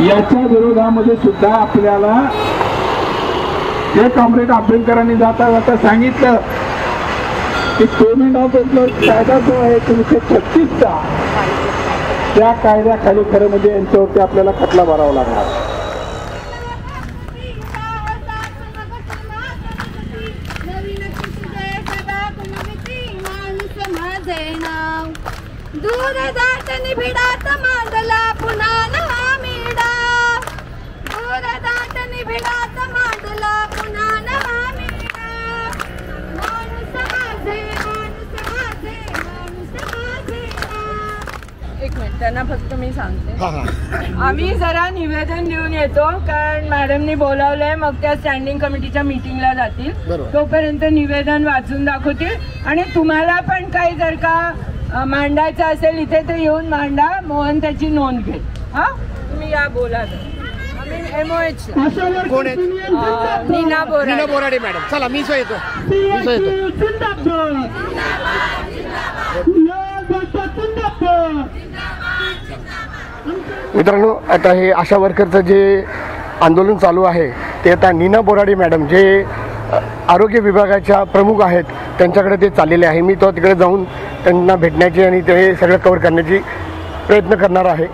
याच्या विरोधामध्ये सुद्धा आपल्याला हे कॉम्रेड आंबेडकरांनी जाता जाता सांगितलं की पेमेंट ऑफ एम्प्लॉईज कायदा जो आहे 336चा त्या कायद्याखाली खरं म्हणजे यांच्यावरती आपल्याला खटला भरावा लागणार. दूर जात निभिडात मांडला पुन्हा नवा मेढा. दूर जात निभिडात मांडला पुन्हा नवा मेढा. माणूस माझे माणूस माझे माणूस माझे. एक मिनिट त्यांना फक्त मी सांगते. आम्ही जरा निवेदन देऊन येतो कारण मॅडमनी बोलावलंय. मग त्या स्टँडिंग कमिटीच्या मीटिंगला जातील. तोपर्यंत निवेदन वाचून दाखवतील आणि तुम्हाला पण काही जर का मांडायचं असेल इथे तर येऊन मांडा. मोहन त्याची नोंद घेईल. हा तुम्ही या बोला. MOH कोण आहेत? नीना बोराडे मॅडम. चला मी येतो. मित्रांनो आता हे आशा वर्करचं जे आंदोलन चालू आहे ते आता नीना बोराडे मॅडम जे आरोग्य विभागाच्या प्रमुख आहेत त्यांच्याकडे ते चाललेले आहे. मी तो तिकडे जाऊन त्यांना भेटण्याची आणि ते सगळं कव्हर करण्याची प्रयत्न करणार आहे.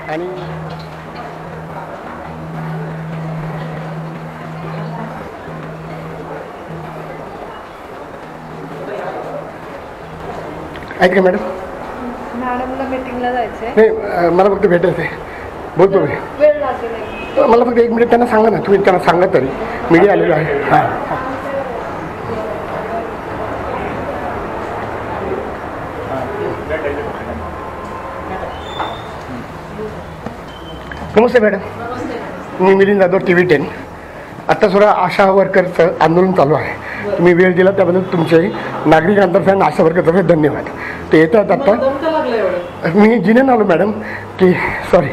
आणि ऐका मॅडमला मीटिंगला जायचंय. नाही मला फक्त भेटायचं आहे. बोलतो मी. वेळ लागेल. मला फक्त 1 मिनिट त्यांना सांगा ना. तुम्ही त्यांना सांगा तरी मीडिया आलेलो आहे. हां नमस्ते मॅडम. मी मिलिंद जाधव TV 10. आत्ता सुद्धा आशा वर्करचं आंदोलन चालू आहे. तुम्ही वेळ दिला त्याबद्दल तुमचे नागरिकांतर्फे आणि आशा वर्करतर्फे धन्यवाद. ते येतात आत्ता. मी जिनेन आलो मॅडम की सॉरी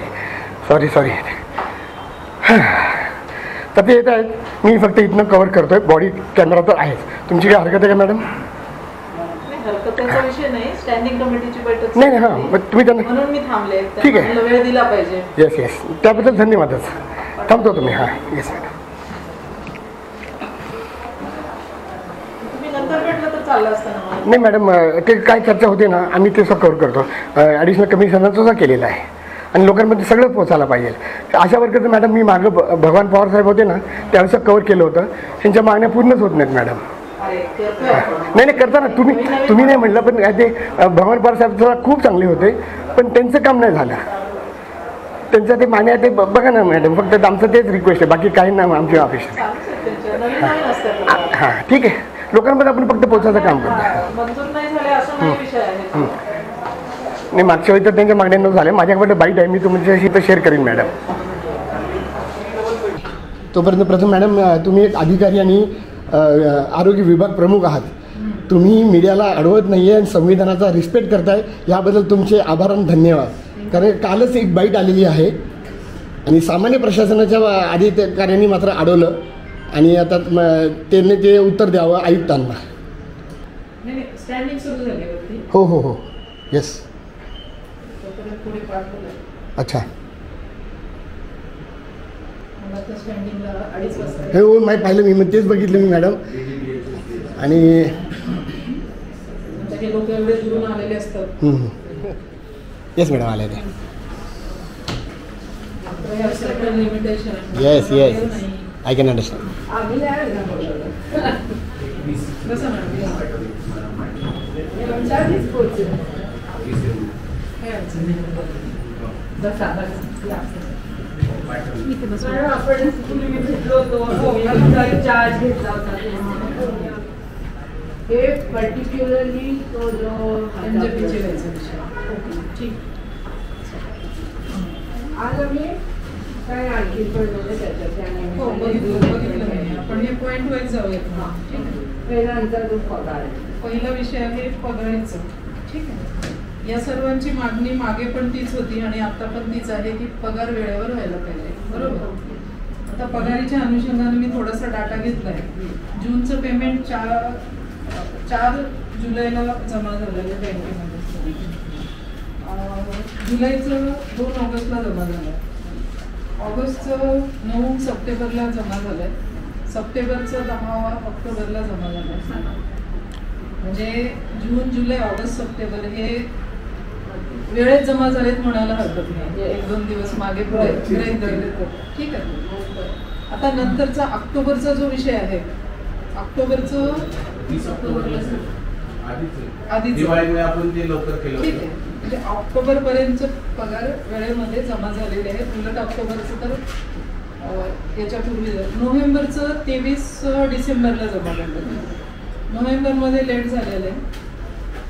तर ते येत आहेत. मी फक्त इथनं कव्हर करतोय. बॉडी कॅमेरा तर आहेच. तुमची काय हरकत आहे का मॅडम? नाही हां मग तुम्ही त्यांना ठीक आहे. वेळ दिला पाहिजे. येस त्याबद्दल धन्यवादच. थांबतो तुम्ही. हां येस मॅडम. नाही मॅडम ते काय चर्चा होते ना आम्ही ते सगळं कव्हर करतो. ॲडिशनल कमिशनरनं सुद्धा केलेलं आहे आणि लोकांमध्ये सगळं पोचायला पाहिजे. अशा वर्गाचं मॅडम मी मागं भगवान पवार साहेब होते ना त्यावेळेस कव्हर केलं होतं. त्यांच्या मागण्या पूर्णच होत नाहीत मॅडम. नाही करता ना तुम्ही नाही म्हटलं पण ते भगवान पवार साहेब जरा खूप चांगले होते पण त्यांचं काम नाही झालं. त्यांचं ते मान्य ते बघा ना मॅडम. फक्त आमचं तेच रिक्वेस्ट आहे. बाकी काही ना आमची अपेक्षा नाही. हां ठीक आहे. लोकांमध्ये आपण फक्त पोचायचं काम करतो. नाही मागच्या वेळी तर त्यांच्या मागण्या न झाल्या. माझ्याकडे बाईट आहे. मी तुमच्याशी तर शेअर करीन मॅडम. तोपर्यंत प्रथम मॅडम तुम्ही एक अधिकारी आणि आरोग्य विभाग प्रमुख आहात. तुम्ही मीडियाला अडवत नाही आहे आणि संविधानाचा रिस्पेक्ट करताय याबद्दल तुमचे आभार आणि धन्यवाद. कारण कालच एक बाईट आलेली आहे आणि सामान्य प्रशासनाच्या अधिकाऱ्यांनी मात्र अडवलं आणि आता त्यांनी ते उत्तर द्यावं आयुक्तांना. हो येस. अच्छा हो माहीत पाहिलं मी. मग तेच बघितलं मी मॅडम. आणि येस मॅडम आले ते. Yes I can understand. हे पर्टिक्युलरली तो जो ठीक. आज आम्ही काय आणखी आपण हे पॉइंट वाईज जाऊयात. पहिला अंतर्गत पगार. पहिला विषय आहे पगारीचा. ठीक आहे. या सर्वांची मागणी मागे पण तीच होती आणि आता पण तीच आहे की पगार वेळेवर व्हायला पाहिजे. बरोबर. आता पगारीच्या अनुषंगाने मी थोडासा डाटा घेतलाय. जूनचं पेमेंट 4 जुलैला जमा झालेलं बँकेमध्ये. जुलैचं 2 ऑगस्टला जमा झालं ऑगस्टचं 9 सप्टेंबरला जमा झालंय, सप्टेंबरचं 10 ऑक्टोबरला जमा झालंय. म्हणजे जून, जुलै, ऑगस्ट, सप्टेंबर हे वेळेत जमा झालेत म्हणायला हरकत नाही. 1-2 दिवस मागे पुढे गृहीत धरले तर ठीक आहे. आता नंतरचा ऑक्टोबरचा जो विषय आहे, ऑक्टोबरचं आधी आपण ते लवकर केलं ठीक आहे. म्हणजे ऑक्टोबर पर्यंत पगार वेळेमध्ये जमा झालेले आहेत. उलट ऑक्टोबरचं तर याच्यापूर्वी नोव्हेंबरचं 23 डिसेंबरला जमा झालं. नोव्हेंबरमध्ये लेट झालेलं आहे.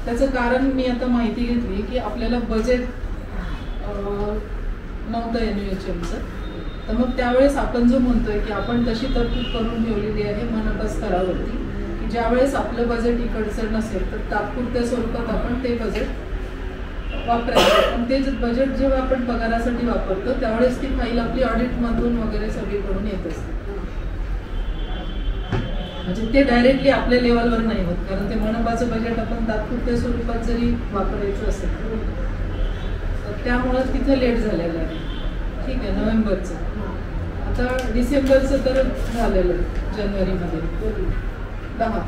त्याचं कारण मी आता माहिती घेतली की आपल्याला बजेट नव्हतं NUHMचं. तर मग त्यावेळेस आपण जो म्हणतोय की आपण तशी तरतूद करून ठेवलेली आहे मनपा स्तरावरती की ज्यावेळेस आपलं बजेट इकडचं नसेल तर तात्पुरत्या स्वरूपात आपण ते बजेट वापरायचं. पण ते बजेट जेव्हा आपण पगारासाठी वापरतो त्यावेळेस ती फाईल आपली ऑडिटमधून वगैरे सगळीकडून येत असते. म्हणजे ते डायरेक्टली आपल्या लेवलवर नाही होत, कारण ते मनपाचं बजेट आपण तात्पुरत्या स्वरूपात जरी वापरायचं असेल तर त्यामुळं तिथं लेट झालेलं आहे. ठीक आहे. नोव्हेंबरचं. आता डिसेंबरचं तर झालेलं आहे जानेवारीमध्ये 10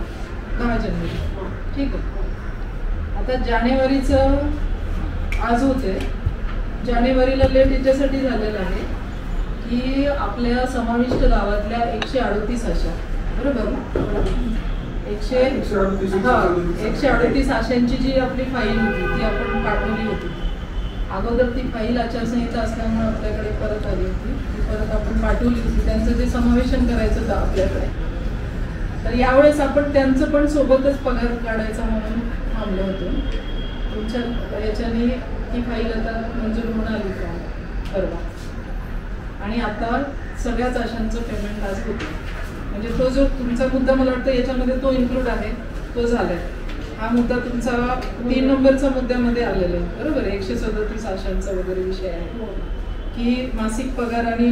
जानेवारी. ठीक आहे. आता जानेवारीचं आज होते. जानेवारीला लेट याच्यासाठी झालेलं आहे की आपल्या समाविष्ट गावातल्या 138 आशा बरोबर 138 आशांची जी आपली फाईल होती ती आपण पाठवली होती. अगोदर ती फाईल आचारसंहिता असल्यामुळे आपल्याकडे परत आली होती. ती परत आपण पाठवली होती. त्यांचं जे समावेशन करायचं होतं आपल्याकडे. तर यावेळेस आपण त्यांचं पण सोबतच पगार काढायचा म्हणून थांबलो होतो. तुमच्या याच्याने ती फाईल आता मंजूर होऊन आली का परवा. आणि आता सगळ्याच आशांचं पेमेंट आज होतं. म्हणजे तो जो तुमचा मुद्दा मला वाटतं याच्यामध्ये तो इन्क्लूड आहे, तो झालाय. हा मुद्दा तुमचा 3 नंबरच्या मुद्द्यामध्ये आलेला आहे बरोबर. 137 आशांचा वगैरे विषय आहे की मासिक पगार आणि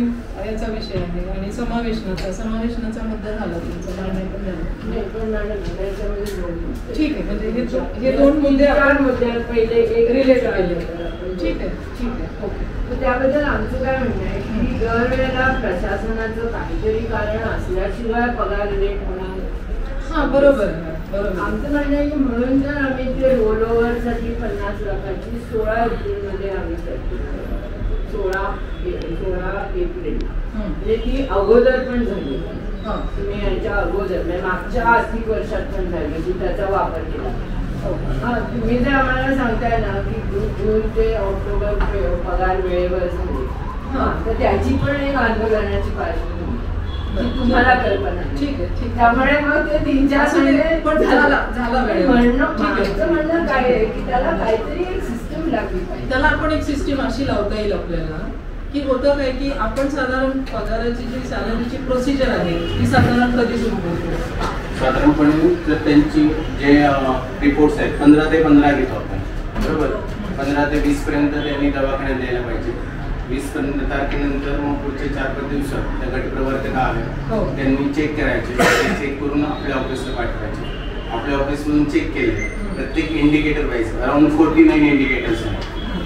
याचा विषय आहे आणि समावेशनाचा मुद्दा झाला तुमचा. मान्य पण झाला. ठीक आहे. म्हणजे हे 2 मुद्दे आपण पहिले रिलेट केले. ठीक आहे. ठीक आहे. ओके. त्याबद्दल आमचं काय म्हणणं आहे की दरवेळेला प्रशासनाचं काहीतरी कारण असल्याशिवाय पगार लेट होणार. हा बरोबर बरोबर. आमचं म्हणणं आहे की म्हणून तर आम्ही ते रोल ओव्हरसाठी 50 लाखाची 16 एप्रिलमध्ये आम्ही करतो. 16 एप्रिल म्हणजे ती अगोदर पण झाली. तुम्ही यांच्या अगोदर म्हणजे मागच्या आर्थिक वर्षात पण झाली की त्याचा वापर केला. तुम्ही जे आम्हाला सांगताय ना की जून ते ऑक्टोबर पगार वेळेवर झाले तर त्याची पण एक आंदोलनाची पार्श्वभूमी तुम्हाला कल्पना. ठीक आहे. ठीक. त्यामुळे मग ते 3-4 महिने पण झाला वेळ म्हणणं काय आहे की त्याला काहीतरी एक सिस्टम लागली पाहिजे. त्याला आपण एक सिस्टीम अशी लावता येईल आपल्याला की होतं काय की आपण साधारण पगाराची जी सॅलरीची प्रोसिजर आहे ती साधारण कधी सुरू करतो. साधारणपणे जर त्यांची जे रिपोर्ट्स आहेत 15 ते 15 घेतो आपण बरोबर. 15 ते 20 पर्यंत त्यांनी दवाखान्यात द्यायला पाहिजे. 20 तारखेनंतर मग पुढचे 4-5 दिवसात त्या गटप्रवर्तक आले त्यांनी चेक करायचे. चेक करून आपल्या ऑफिसला पाठवायचे. आपल्या ऑफिसमधून चेक केले. प्रत्येक इंडिकेटर वाईज अराउंड 49 इंडिकेटर्स आहेत.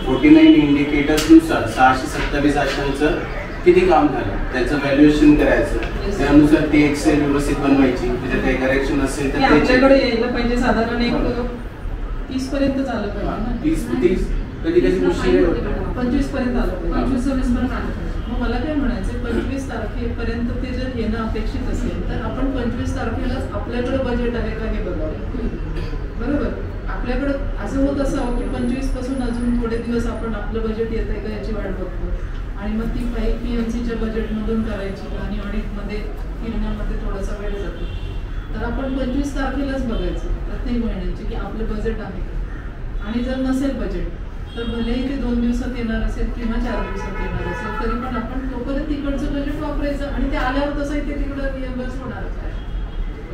49 इंडिकेटर्सनुसार 627 आशांचं किती काम झालं त्याचं व्हॅल्युएशन करायचं. त्यानुसार ती एक्सेल व्यवस्थित बनवायची. त्याच्यात काही करेक्शन असेल तर आपल्याकडे यायला पाहिजे. साधारण एक 30 पर्यंत झालं पाहिजे. 30 कधी कधी उशीर होतं. 25 पर्यंत आलं पाहिजे. 25-26 पर्यंत आलं पाहिजे. मग मला काय म्हणायचं 25 तारखेपर्यंत ते जर येणं अपेक्षित असेल तर आपण 25 तारखेलाच आपल्याकडे बजेट आहे का हे बघावं बरोबर. आपल्याकडं असं होत असावं की 25 पासून अजून थोडे दिवस आपण आपलं बजेट येत आहे का याची वाट बघतो आणि मग ती फाईल PMCच्या बजेटमधून करायची आणि ऑडिटमध्ये फिरण्यामध्ये थोडासा वेळ जातो. तर आपण 25 तारखेलाच बघायचं प्रत्येक महिन्याची की आपलं बजेट आहे. आणि जर नसेल बजेट तर भलेही ते 2 दिवसात येणार असेल किंवा 4 दिवसात येणार असेल तरी पण आपण तोपर्यंत तिकडचं बजेट वापरायचं आणि ते आल्यावर तसंही ते तिकडं रिएम्बर्स होणारच आहे.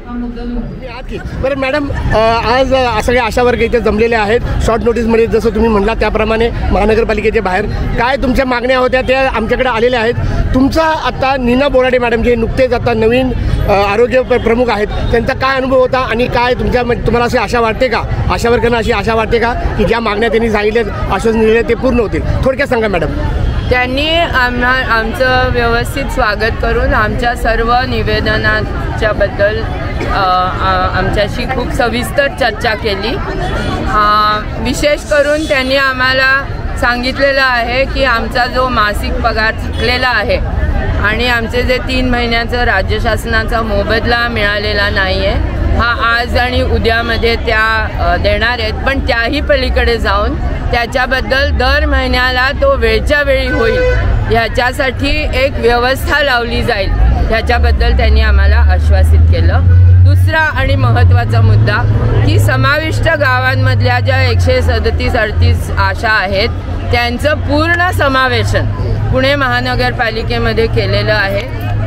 हा मुद्दा नव्हता. बरं मॅडम, आज सगळ्या आशा वर्ग इथे जमलेले आहेत शॉर्ट नोटीसमध्ये. जसं तुम्ही म्हटला त्याप्रमाणे महानगरपालिकेच्या बाहेर काय तुमच्या मागण्या होत्या त्या आमच्याकडे आलेल्या आहेत. तुमचा आता नीना बोराडे मॅडम जे नुकतेच आता नवीन आरोग्य प्रमुख आहेत त्यांचा काय अनुभव होता आणि काय तुम्हाला अशी आशा वाटते का, आशा वर्गांना अशी आशा वाटते का की ज्या मागण्या त्यांनी सांगितल्या आश्वासन दिले ते पूर्ण होतील? थोडक्यात सांगा मॅडम. त्यांनी आमचं व्यवस्थित स्वागत करून आमच्या सर्व निवेदनाच्या बद्दल आमच्याशी खूप सविस्तर चर्चा केली. विशेष करून त्यांनी आम्हाला सांगितलेलं आहे की आमचा जो मासिक पगार थकलेला आहे आणि आमचे जे 3 महिन्याचं राज्य शासनाचा मोबदला मिळालेला नाही आहे, हा आज आणि उद्यामध्ये त्या देणार आहेत. पण त्याही पलीकडे जाऊन त्याच्याबद्दल दर महिन्याला तो वेळच्या वेळी होईल ह्याच्यासाठी एक व्यवस्था लावली जाईल, ह्याच्याबद्दल त्यांनी आम्हाला आश्वासित केलं. दुसरा आणि महत्त्वाचा मुद्दा की समाविष्ट गावांमधल्या ज्या 137-38 आशा आहेत त्यांचं पूर्ण समावेशन पुणे महानगरपालिकेमध्ये केलेलं आहे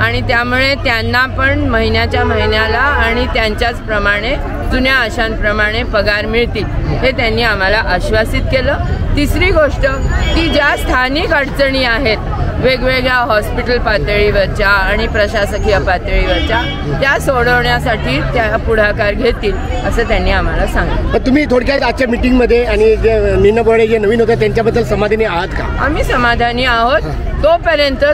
आणि त्यामुळे त्यांना पण महिन्याच्या महिन्याला आणि त्यांच्याचप्रमाणे जुन्या आशांप्रमाणे पगार मिळतील हे त्यांनी आम्हाला आश्वासित केलं. तिसरी गोष्ट की ज्या स्थानिक अडचणी आहेत वेगवेगळ्या हॉस्पिटल पातळीवरच्या आणि प्रशासकीय पातळीवरच्या त्या सोडवण्यासाठी त्या पुढाकार घेतील असं त्यांनी आम्हाला सांगितलं. तुम्ही थोडक्यात आजच्या मीटिंगमध्ये आणि जे मीना बोर्डे जे नवीन होतं त्यांच्याबद्दल समाधानी आहात का? आम्ही समाधानी आहोत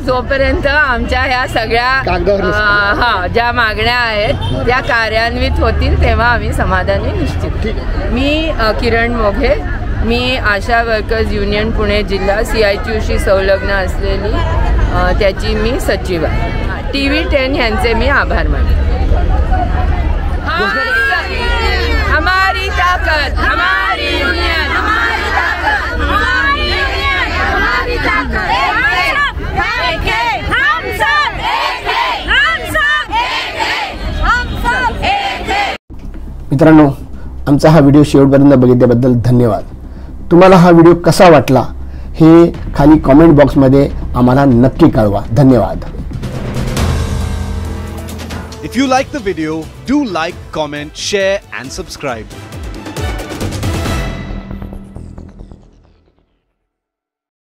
जोपर्यंत आमच्या ह्या सगळ्या ज्या मागण्या आहेत त्या कार्यान्वित होतील तेव्हा आम्ही समाधानी निश्चित. मी किरण मोघे, मी आशा वर्कर्स युनियन पुणे जिल्हा CITUशी संलग्न असलेली त्याची मी सचिव आहे. TV10 यांचे मी आभार मानते. हमारी ताकद हमारी युनियन, हमारी ताकद हमारी युनियन, हमारी ताकद मित्रांनो, आमचा हा व्हिडिओ शेवटपर्यंत बघितल्याबद्दल धन्यवाद. तुम्हाला हा व्हिडिओ कसा वाटला हे खाली कमेंट बॉक्समध्ये आम्हाला नक्की कळवा. धन्यवाद. If you like the video, do like, comment, share and subscribe.